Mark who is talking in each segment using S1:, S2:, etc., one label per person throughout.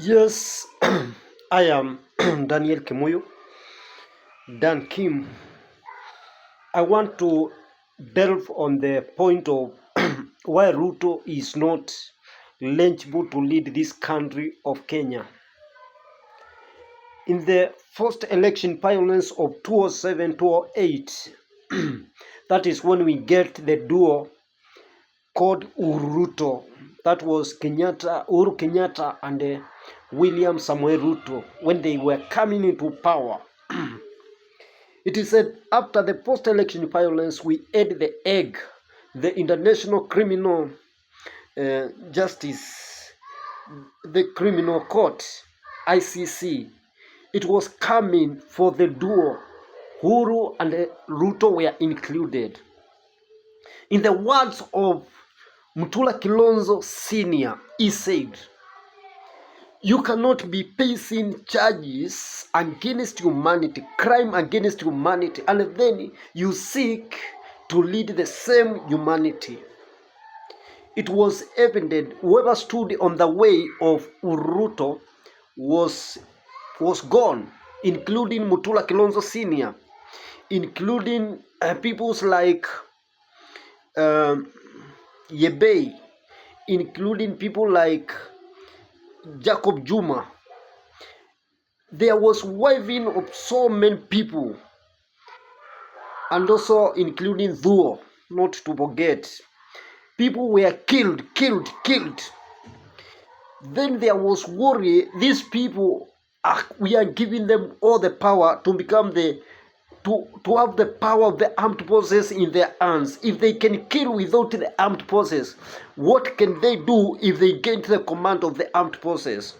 S1: Yes, I am Daniel Kimuyu, Dan Kim. I want to delve on the point of why Ruto is not eligible to lead this country of Kenya. In the first election violence of 2007-2008, that is when we get the duo called Uruto. That was Uhuru Kenyatta and William Samuel Ruto when they were coming into power. It is said after the post-election violence, we ate the egg. The International Criminal Justice, the Criminal Court, ICC, it was coming for the duo. Uhuru and Ruto were included. In the words of Mutula Kilonzo Sr., he said, "You cannot be facing charges against humanity, crime against humanity, and then you seek to lead the same humanity." It was evident whoever stood on the way of Ruto was gone, including Mutula Kilonzo Sr., including peoples like Yebei, including people like Jacob Juma. There was waving of so many people, and also including Dhuo, not to forget. People were killed. Then there was worry. These people, we are giving them all the power to become to have the power of the armed forces in their hands. If they can kill without the armed forces, what can they do if they get the command of the armed forces?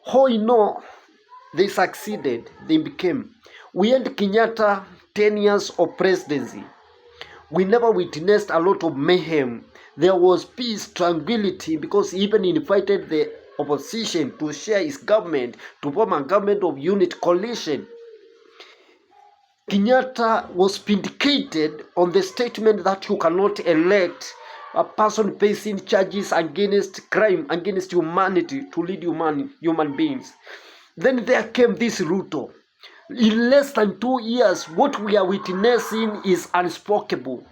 S1: How you know they succeeded? They became. We had Kenyatta 10 years of presidency. We never witnessed a lot of mayhem. There was peace, tranquility, because he even invited the opposition to share his government, to form a government of unit coalition. Kenyatta was vindicated on the statement that you cannot elect a person facing charges against crime, against humanity, to lead human beings. Then there came this Ruto. In less than 2 years, what we are witnessing is unspeakable.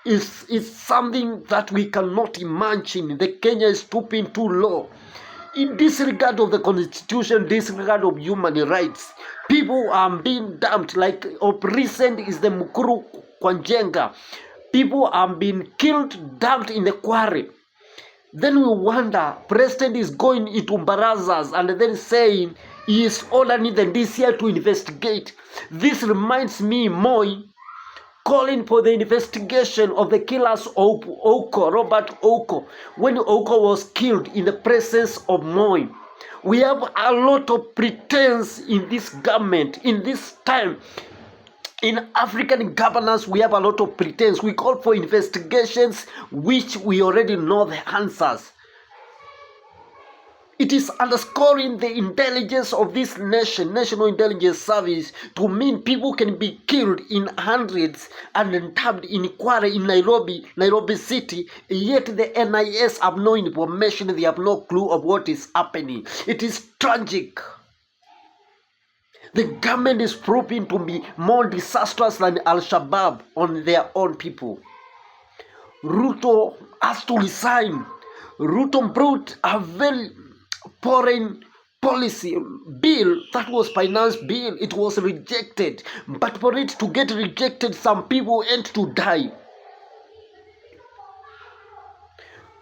S1: It's something that we cannot imagine. The Kenya is stooping too low. In disregard of the constitution, disregard of human rights, people are being dumped. Like of recent is the Mukuru Kwanjenga. People are being killed, dumped in the quarry. Then we wonder, President is going into barazas and then saying he is ordering the DCI to investigate. This reminds me Moi calling for the investigation of the killers of Robert Oko, when Oko was killed in the presence of Moi. We have a lot of pretense in this government, in this time. In African governance, we have a lot of pretense. We call for investigations which we already know the answers. It is underscoring the intelligence of this nation, National Intelligence Service, to mean people can be killed in hundreds and dumped in quarry in Nairobi City, yet the NIS have no information, they have no clue of what is happening. It is tragic. The government is proving to be more disastrous than Al-Shabaab on their own people. Ruto has to resign. Ruto brought a very foreign policy bill that was finance bill. It was rejected, but for it to get rejected, some people had to die.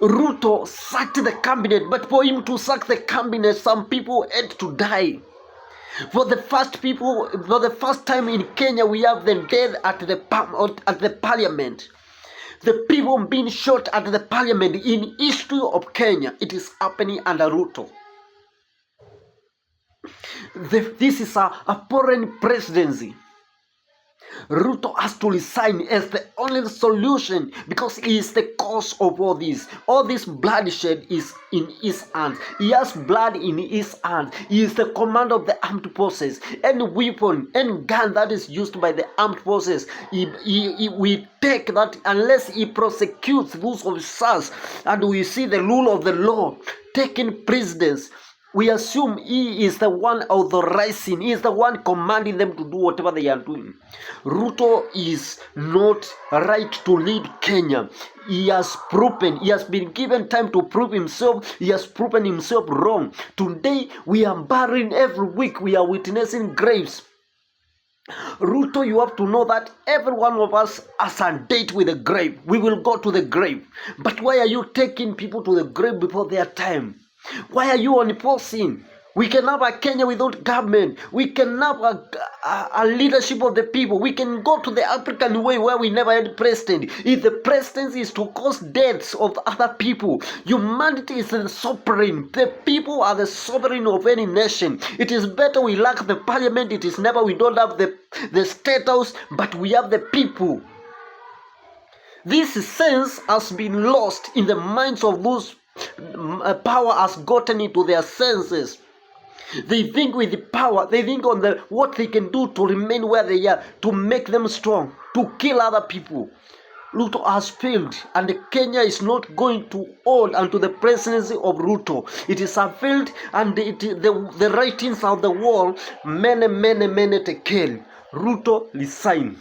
S1: Ruto sacked the cabinet, but for him to sack the cabinet, some people had to die. For the first time in Kenya, we have the death at the parliament. The people being shot at the parliament in history of Kenya. It is happening under Ruto. This is a foreign presidency. Ruto has to resign as the only solution, because he is the cause of all this. All this bloodshed is in his hands. He has blood in his hands. He is the commander of the armed forces. Any weapon, any gun that is used by the armed forces, we take that unless he prosecutes those officers, and we see the rule of the law taking precedence. We assume he is the one authorizing, he is the one commanding them to do whatever they are doing. Ruto is not right to lead Kenya. He has been given time to prove himself. He has proven himself wrong. Today, we are burying every week. We are witnessing graves. Ruto, you have to know that every one of us has a date with the grave. We will go to the grave. But why are you taking people to the grave before their time? Why are you enforcing? We can have a Kenya without government. We can have a leadership of the people. We can go to the African way where we never had president. If the presidency is to cause deaths of other people, humanity is the sovereign. The people are the sovereign of any nation. It is better we lack the parliament. It is never we don't have the state house, but we have the people. This sense has been lost in the minds of those power has gotten into their senses. They think with the power, they think on what they can do to remain where they are, to make them strong, to kill other people. Ruto has failed, and Kenya is not going to hold unto the presidency of Ruto. It is a failed, and the writings on the wall, many tekel. Ruto resign.